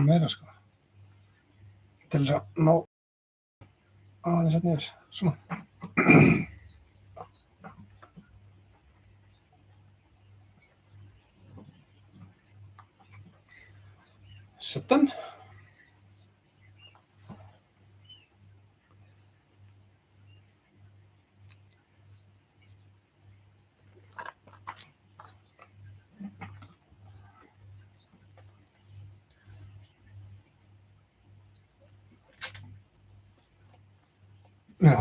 honum meira, sko. Til þess að ná aðeins að niður. Svona. Suttan. Já.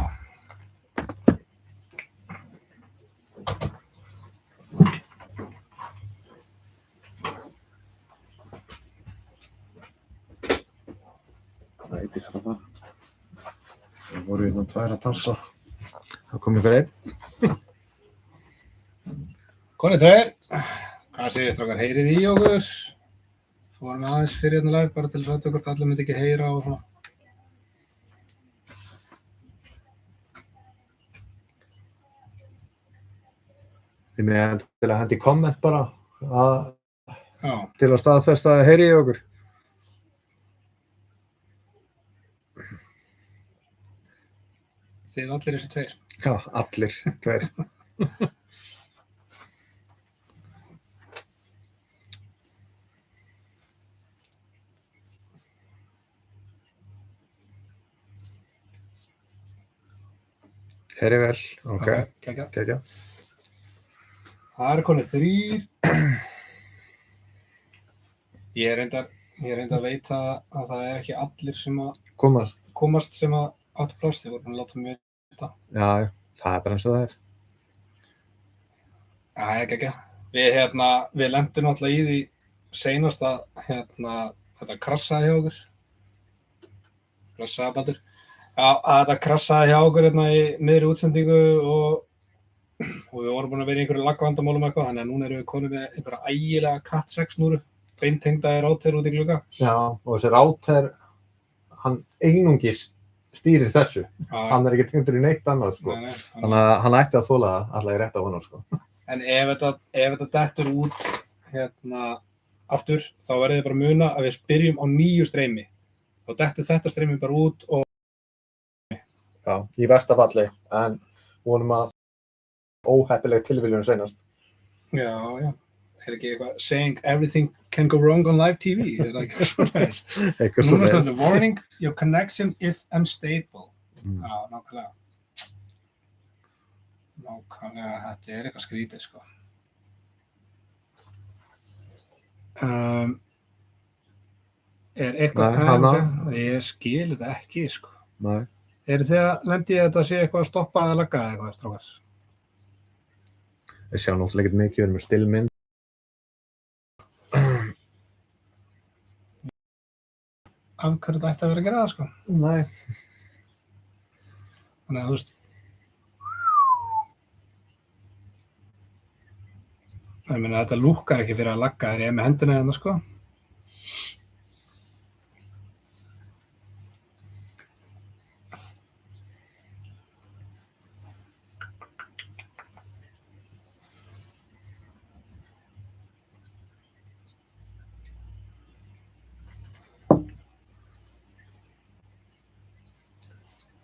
Hvað heitir það? Það voru hérna 2 að passa. Það kom ykkur einn. Konið 2. Hvað segir strákar? Heyrið í okkur? Fórum aðeins fyrir hérna live bara til þess að hvort allir myndi ekki heyra og svona. Þið með til að hendi komment bara Já. til að staðfesta að heyri í okkur. Þið allir þessi 2. Já, allir 2. Heyri vel, ok. Kekja. Það konið 3. Ég reyndar að veita að það ekki allir sem að komast sem að áttu pláss. Þið voru búin að láta mig vita. Já, það bara eins og það Kekja. Við lentum náttúrulega í því seinast að þetta krassaði hjá okkur. Blessaði Baldur. Já, að þetta krassaði hjá okkur í miðri útsendingu og við vorum búin að vera í einhverju laggavandamálum eitthvað, þannig að núna erum við konum með einhverja ægilega Cat 6 snúru, beintengdaði ráter út í glugga. Já, og þessi ráter, hann einungis stýrir þessu. Hann ekki tengdur í neitt annað, sko. Nei, þannig að hann ætti að þola alltaf í rétt á honum, sko. En ef þetta dettur út aftur, þá verður þið bara að muna að við byrjum á nýju streymi. Þá dettur þetta streymi bara út og... Já, í versta falli, en vonum að óheppileg tilviljun seinast. Já. Ekki eitthvað saying everything can go wrong on live TV. Núna stendur warning, your connection is unstable. Já, nákvæmlega. Þetta eitthvað skrítið, sko. Eitthvað ég skil þetta ekki, sko. Nei. Eru þið að lendi að þetta sé eitthvað að stoppa eða lagga eða eitthvað, strákar? Við sjáum náttúrulega ekkert mikið, við erum með stillmynd. Af hverju þetta ætti að vera að gera það, sko? Nei. Þannig að þú veist. Ég meina þetta lúkkar ekki fyrir að lagga þegar ég er með hendina hérna, sko.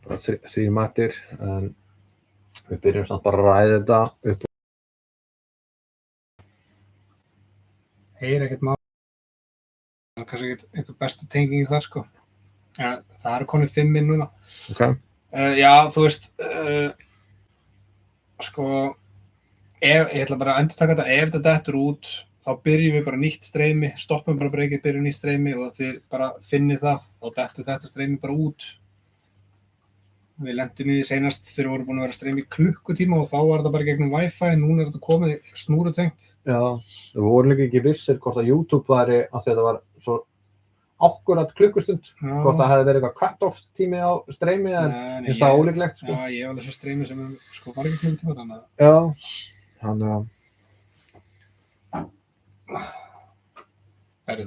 Bara 3 mættir, en við byrjum samt bara að ræða þetta upp. Heyr ekkert mál. Það kannski ekkert einhver besta tenging í það, sko. Ja, það konið 5 inn núna. Ok. Já, þú veist, sko, ég ætla bara að endurtaka þetta, ef þetta dettur út, þá byrjum við bara nýtt streymi, stoppum bara breykið, byrjum nýtt streymi og þið bara finnið það, þá dettur þetta streymi bara út. Við lentum í því seinast þegar við vorum búin að vera að streyma í klukkutíma og þá var þetta bara gegnum Wi-Fi, núna þetta komið snúrutengt. Já, við vorum líka ekki vissir hvort að YouTube væri, af því að þetta var svo akkurat klukkustund, hvort það hefði verið eitthvað cut-off tími á streymi, en finnst það ólíklegt, sko. Já, ég hef alveg svo streymi sem sko var ekki klukkutíma, þannig að... Já, þannig að...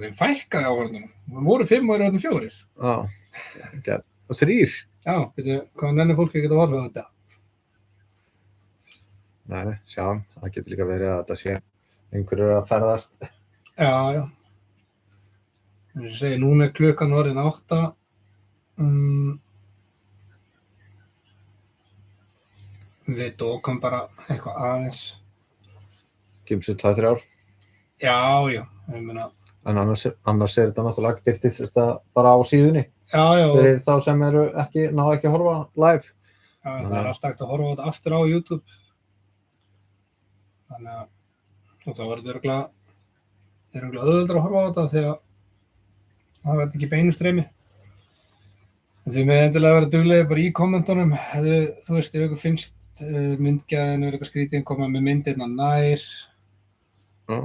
Þeim fækkaði á hornunum. Það voru 5 og eru orðin 4. Já, og 3. Já, veitu, hvað nennir fólki geta horfið á þetta? Nei, sjáum, það getur líka verið að þetta sé einhverjur að ferðast. Já. En ég segi, núna klukkan orðin 8. Við dókum bara eitthvað aðeins. Gimsu 2-3 ár. Já, ég meina. En annars þetta náttúrulega birtist þetta bara á síðunni. Já. Fyrir þá sem ná ekki að horfa live. Já, það alltaf hægt að horfa á þetta aftur á YouTube. Þannig að, og þá verður þetta örugglega auðveldara að horfa á þetta þegar það verður ekki beinu streymi. Þið með endilega vera duglegir bara í kommentunum. Þú veist, ef ykkur finnst myndgæðin eitthvað skrítið, koma með myndirna nær,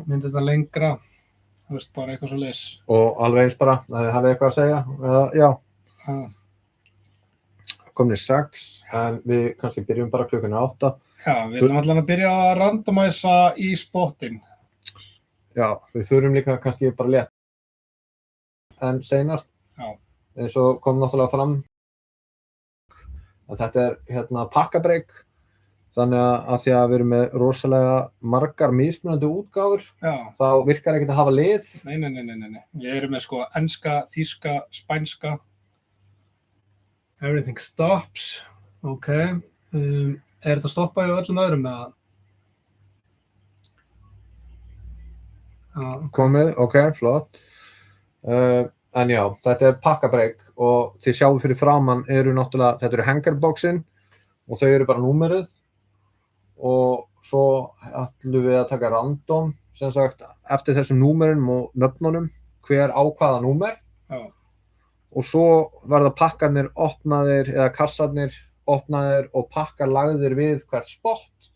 myndirna lengra, þú veist, bara eitthvað svo leis. Og alveg eins bara, að þið hafið eitthvað að segja, já. Komnir 6, en við kannski byrjum bara klukkan 8. Já, við ætlum allan að byrja að randomæsa í spottin. Já, við förum líka kannski bara létt. En seinast, eins og kom náttúrulega fram, að þetta pakkabreik. Þannig að því að við erum með rosalega margar mismunandi útgáfur, þá virkar ekkert að hafa lið. Nei. Við erum með sko enska, þýska, spænska. Everything stops. Ok. Þetta stoppað í öllum öðrum eða? Komið, ok, flott. En já, þetta pakkabreik og þið sjáum fyrir framan náttúrulega, þetta hangarboxin og þau bara númerið. Og svo ætlum við að taka random, sem sagt, eftir þessum númerum og nöfnunum, hver á hvaða númer. Já. Og svo verða pakkarnir opnaðir, eða kassarnir opnaðir og pakkar lagðir við hvert spott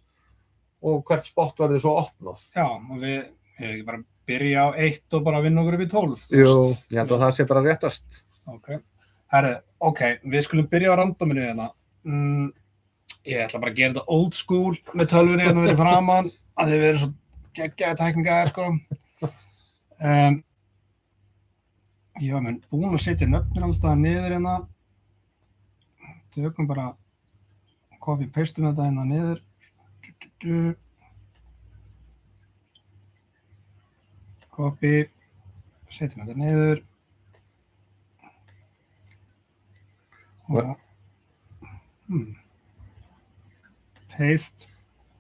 og hvert spott verður svo opnað. Já, og við ekki bara byrja á 1 og bara vinna okkur upp í 12. Jú, ég held að það sé bara réttast. Ok, við skulum byrja á randominu hérna. Ég ætla bara að gera þetta old school með tölvunni hérna verið framan, að þið verið svo geggjaði tækningaðir, sko. Ég var búinn að setja nöfnir alls staðar niður hérna. Tökum bara, copy-pastum þetta hérna niður. Copy, setjum þetta niður. Paste.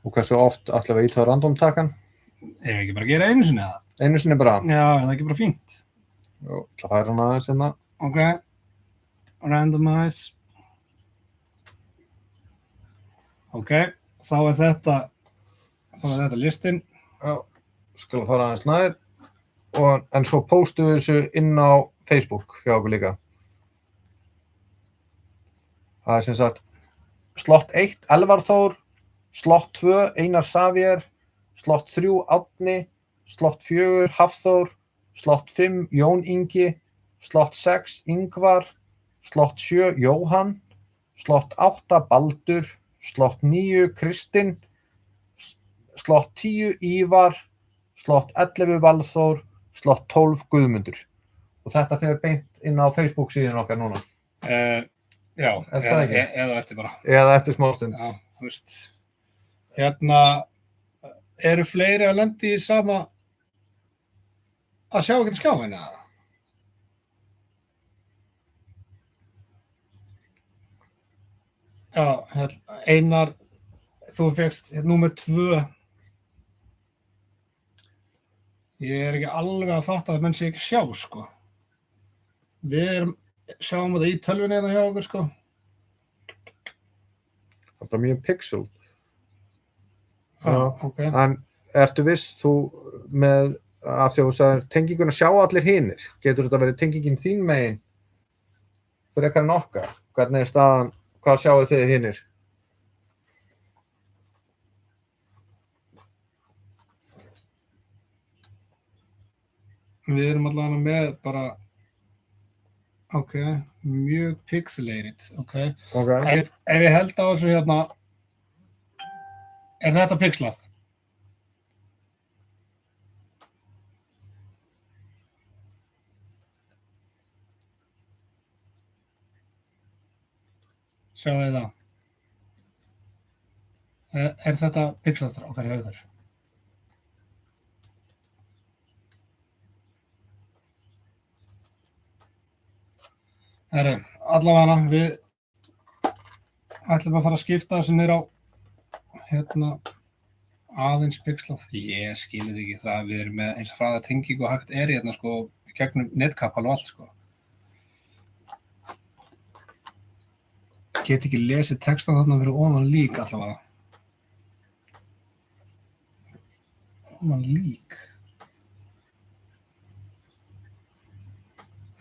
Og hversu oft ætlum við íta random-takan? Ég ekki bara að gera einu sinni eða? Einu sinni bara? Já, það er ekki bara fínt. Jú, ætla að færa hana aðeins hérna. Ok, randomize. Ok, þá er þetta listin. Já, skulum fara aðeins nær. En svo postum við þessu inn á Facebook hjá okkur líka. Það er sem sagt slott 1 Elvar Þór, slott 2 Einar Xavier, slott 3 Árni, slott 4 Hafþór, slott 5 Jón Ingi, slott 6 Ingvar, slott 7 Jóhann, slott 8 Baldur, slott 9 Kristinn, slott 10 Ívar, slott 11 Valþór, slott 12 Guðmundur. Og þetta fer beint inn á Facebook síðan okkar núna. Já, eða eftir bara. Eða eftir smástund. Já, þú veist. Hérna, eru fleiri að lenda í sama að sjá ekki skjáin eða? Já, Einar, þú fékkst númer 2. Ég er ekki alveg að fatta að menn sé ekki sjá, sko. Við sjáum þetta í tölvunni hérna hjá okkur, sko. Það er bara mjög pixel. Já, ok. En ertu viss þú með af því að þú sagðir tenginguna sjá allir hinir? Getur þetta verið tengingin þín megin fyrir ekkert en okkar? Hvernig er staðan, hvað sjáu þið hinir? Við erum allavega með bara, ok, mjög pixelated, ok. Ef ég held á þessu hérna, er þetta pixlað? Sjáu þið það? Er þetta pixlastra okkar í auðvitað? Herru, allavega við ætlum að fara að skipta þessu niður á aðeins pixlað. Ég skilið ekki það, við erum með eins hraða tengingu og hægt er hérna sko gegnum netkapal og allt sko. Get ekki lesið textan þarna fyrir ofan lík allavega. Ofan lík.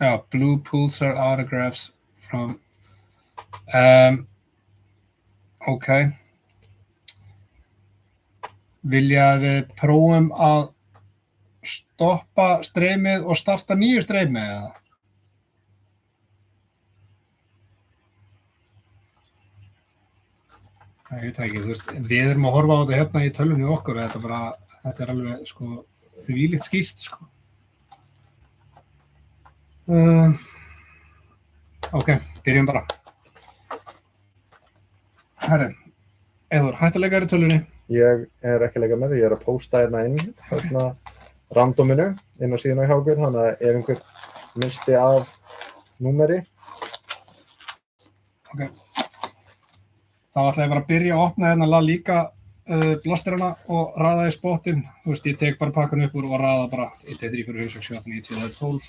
Já, Blue Pulsar autographs from ok. Vilja að við prófum að stoppa streymið og starta nýju streymi eða? Ég veit ekki, þú veist, við erum að horfa á þetta hérna í tölvunni okkur og þetta er alveg sko þvílíkt skýrt sko. Ok, byrjum bara. Herri, Eður, hættu að leika þér í tölvunni. Ég er ekki að leika með því, ég er að pósta hérna inn randominu inn á síðan á hjá okkur, þannig að ef einhver misti af númeri. Ok. Þá ætla ég bara að byrja að opna hérna líka blasterana og raða í spottin. Þú veist, ég tek bara pakkan upp úr og raða bara 1, 2, 3, 4, 5, 6, 7, 8, 9, 10, 12.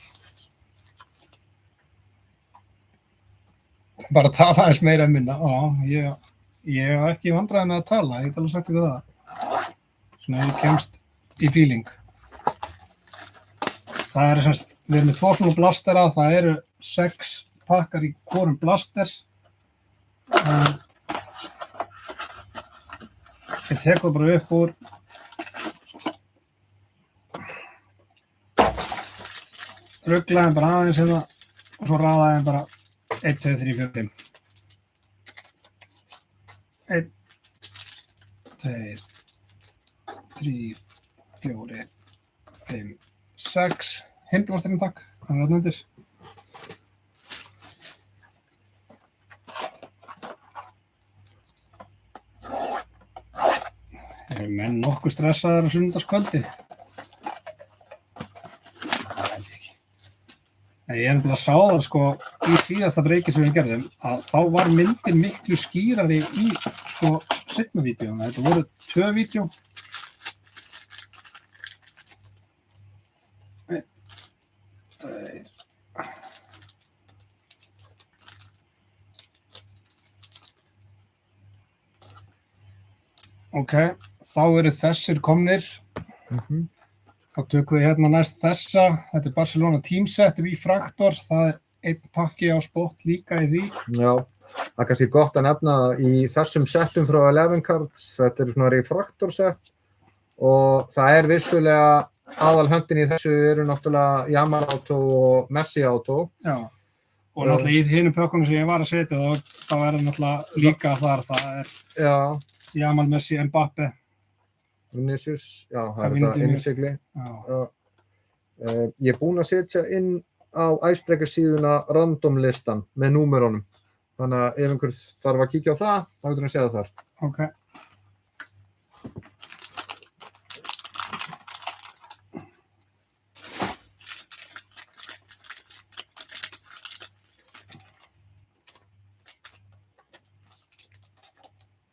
Bara tala eins meira en minna. Já, ég hef ekki vandræði með að tala, ég get alveg sagt ykkur það. Svona ég kemst í feeling. Það eru semst, við erum með 2 svona blastera, það eru 6 pakkar í hvorum blaster. Ég tek það bara upp úr. Rugglaði bara aðeins hérna og svo raðaði ég bara 1, 2, 3, 4, 5. 1, 2, 3, 4, 5, 6. Himnblasturinn takk, hann er þarna undir. Eru menn nokkuð stressaðar á sunnudagskvöldi? Ég er nefnilega að sá það sko í síðasta breiki sem við gerðum að þá var myndin miklu skýrari í sko seinna vídeóum. Þetta voru 2 vídeó. 1, 2. Ok, þá eru þessir komnir. Þá tökum við hérna næst þessa, þetta er Barcelona Teamset Refractor, það er 1 pakki á spott líka í því. Já, það er kannski gott að nefna í þessum settum frá 11 Cards, þetta eru svona Refractor set og það er vissulega aðalhöndin í þessu eru náttúrulega Yamal Auto og Messi Auto. Já, og náttúrulega í hinum pökkunum sem ég var að setja þá er það náttúrulega líka þar, það er Yamal, Messi, Mbappe. Vinicius, já, það er þetta innsigli. Ég er búinn að setja inn á Icebreaker síðuna random listan með númerunum. Þannig að ef einhver þarf að kíkja á það, þá getur hann að segja það þar. Ok.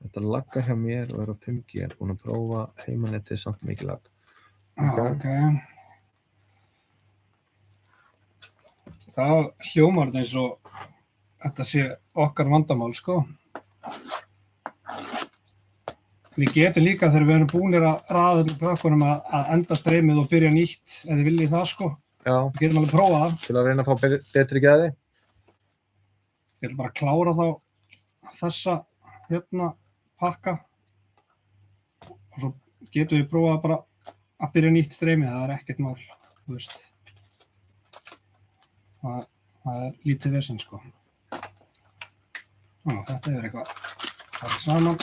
Þetta laggar hjá mér og er á 5G, ég er búinn að prófa heimanettið samt mikið lag. Ok. Það hljómar þetta eins og þetta sé okkar vandamál, sko. Við getum líka þegar við erum búinir að raða öllum pökkunum að enda streymið og byrja nýtt ef þið viljið það, sko. Já. Við getum alveg prófað það. Til að reyna að fá betri gæði. Ég ætla bara að klára þá þessa hérna pakka og svo getum við prófað bara að byrja nýtt streymi, það er ekkert mál, þú veist. Það er lítið vesen, sko. Þetta er eitthvað allt saman.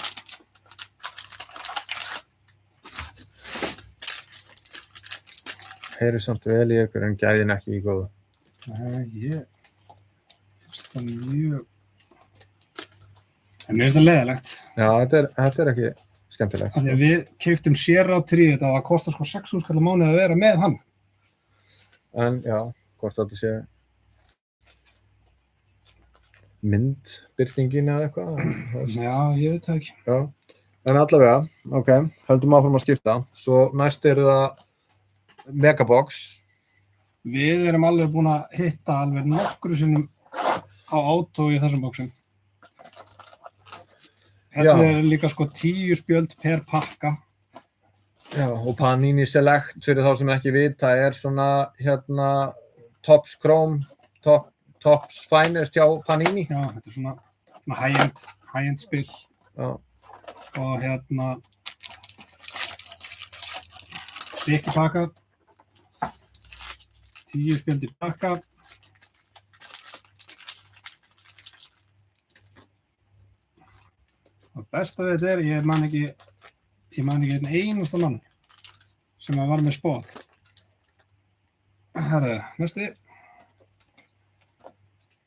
Heyri samt vel í ykkur en gæðin ekki í góðu. Nei, ég finnst það mjög... En mér finnst það leiðilegt. Já, þetta er ekki skemmtilegt. Því að við keyptum Sierra 3 þetta og það kostar sko 6.000 kall á mánuði að vera með hann. En já, hvort þetta sé... myndbirtingin eða eitthvað. þú veist. Já, ég veit það ekki. Já. En allavega, ok, höldum áfram að skipta. Svo næst eru það Megabox. Við erum alveg búin að hitta alveg nokkru sinnum á Auto í þessum bóksum. Hérna Já. er líka sko 10 spjöld per pakka. Já, og Panini Select, fyrir þá sem ekki vita, er svona, hérna, Topps Chrome, Topps Finest hjá Panini. Já, þetta er svona high-end spil. Já, Og hérna þykki pakkar. 10 spjöld í pakka. Og besta við þetta er, ég man ekki einn einasta mann sem var með spot. Herðu, næsti.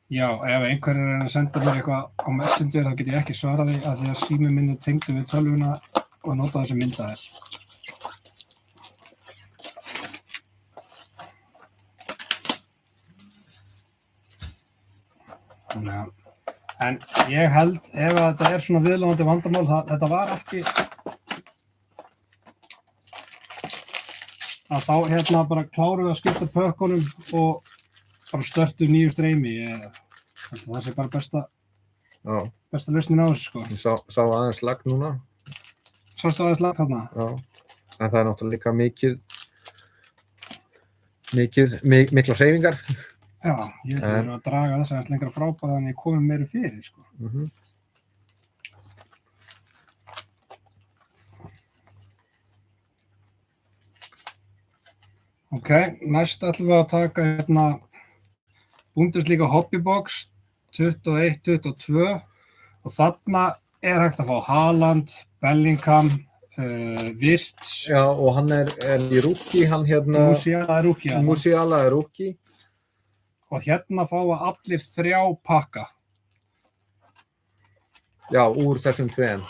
Já, ef einhver er að reyna að senda mér eitthvað á Messenger, þá get ég ekki svarað því að því að síminn minn er tengdur við tölvuna og nota þessi myndaðir. Þannig að en ég held ef að þetta er svona viðlóðandi vandamál, þetta var ekki að þá hérna bara klárum við að skipta pökkunum og bara störtum nýju streymi. Ég held að það sé bara besta lausnin á þessu sko. ég sá aðeins lag núna. Sástu aðeins lag þarna? Já, en það er náttúrulega líka mikla hreyfingar. Já, ég þurfa að draga þess aðeins lengra frá bara þannig að ég komi meira fyrir sko. Ok, næst ætlum við að taka hérna Bundesliga Hobbybox 21-22 og þarna er hægt að fá Haaland, Bellingham, Wirtz. Já, og hann er í rookie, hann hérna... Musiala er rookie. Musiala er rookie. Og hérna fá allir 3 pakka. Já, úr þessum 2.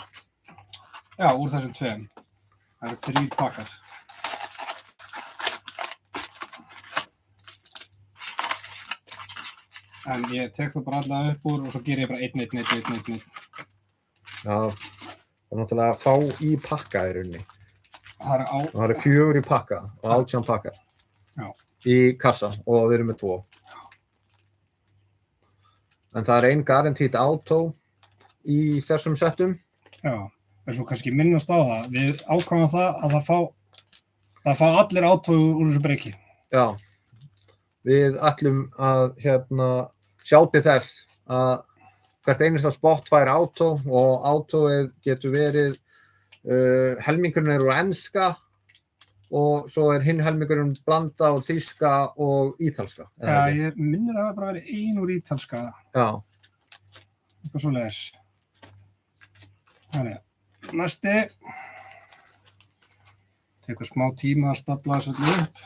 Já, úr þessum 2. Það eru 3 pakkar. En ég tek það bara alla upp úr og svo ger ég bara 1. Já, það er náttúrulega að fá í pakka í rauninni. Það eru 4 í pakka og 18 pakkar. Já. Í kassa og við erum með 2. En það er ein guaranteed auto í þessum settum. Já, en svo kannski minnast á það. Við ákvæmum það að það fá allir auto úr þessu breyki. Já, við ætlum að sjá til þess að hvert einasta spot fær auto og autoið getur verið helmingurinn er úr enska og svo er hinn helmingurinn blanda úr þýska og ítalska. Já, ég minnir að það bara verið 1 úr ítalska. Já. Eitthvað svoleiðis. Þannig, næsti. Tekur smá tíma að stafla þessu öllu upp.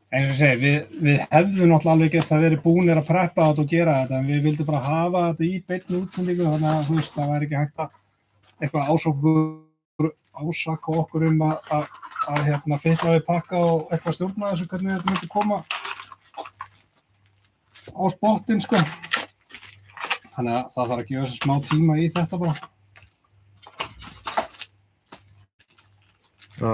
Eins og ég segi, við hefðum náttúrulega alveg gett að verið búnir að preppa þetta og gera þetta, en við vildum bara hafa þetta í beinni útsendingu, þannig að þú veist, það væri ekki hægt að eitthvað ásaka okkur að fylla við pakka og eitthvað stjórna þessu hvernig þetta myndi koma á spottinn sko. Þannig að það þarf að gefa þessu smá tíma í þetta bara. Já.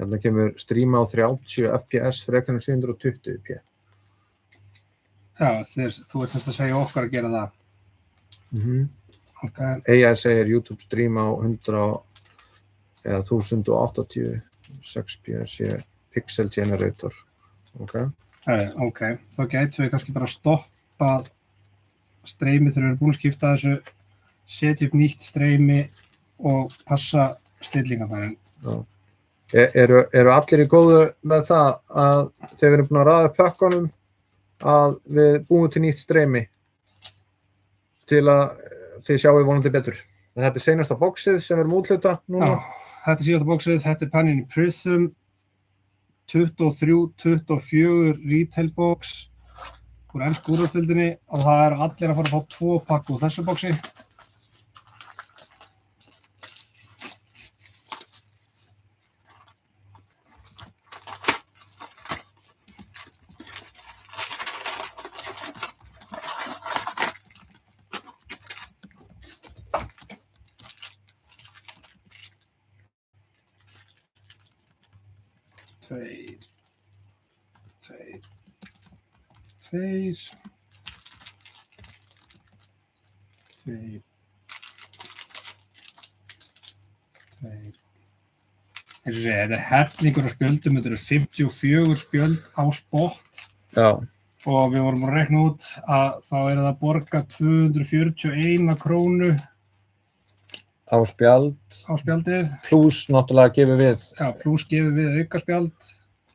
Hérna kemur stríma á 30 fps frekar en 720p. Já, þú ert semst að segja okkar að gera það. Okay. AI segir YouTube stríma á 100 eða 1080 6p pixel generator. Ok. Ok, þá gætum við kannski bara stoppað streymið þegar við erum búin að skipta þessu, setja upp nýtt streymi og passa stillingarnar. Já. Eru allir í góðu með það að þegar við erum búin að raða upp pökkunum að við búum til nýtt streymi til að þið sjáu vonandi betur. Þetta er seinasta boxið sem við erum útluta núna. Já, þetta er síðasta boxið, þetta er Panini Prism 23-24 retail box úr ensku úrvalsdeildinni og það eru allir að fara að fá 2 pakka úr þessu boxi. 2 Þetta er hellingur á spjöldum, þetta eru 54 spjöld á spott Já, og við vorum að reikna út að þá er það að borga 241 krónu á spjald, á spjaldið, pluss náttúrulega gefið við. já, pluss gefið við aukaspjald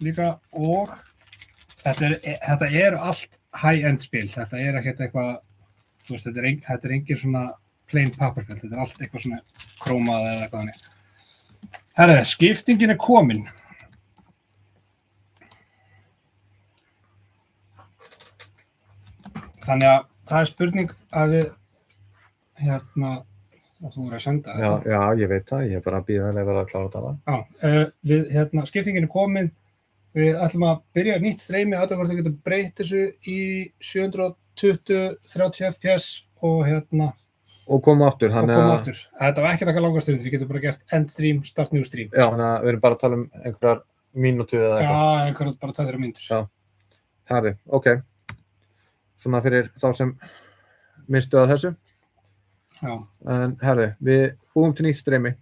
líka og þetta er allt high-end spil, þetta er ekkert eitthvað, þú veist, þetta er engin svona plain papperspjald, þetta er allt eitthvað svona krómað eða eitthvað þannig. Herðu, skiptingin er komin. Þannig að það er spurning að við, að þú voru að senda þetta. Já, ég veit það, ég er bara að bíða að vera að klára þetta. Já, við, skiptingin er komin, við ætlum að byrja nýtt streymi, að hvort við getum breytt þessu í 720-30 fps og Og koma aftur, og koma aftur. Þetta var ekki taka langa stund, við getum bara gert end stream, start new stream. Já, þannig að við erum bara að tala einhverjar mínútu eða eitthvað. Já, einhverjar bara 2-3 mínútur. Já, herri, ok. Svona fyrir þá sem minnstu að þessu. Já. En herri, við búum til nýtt streymi.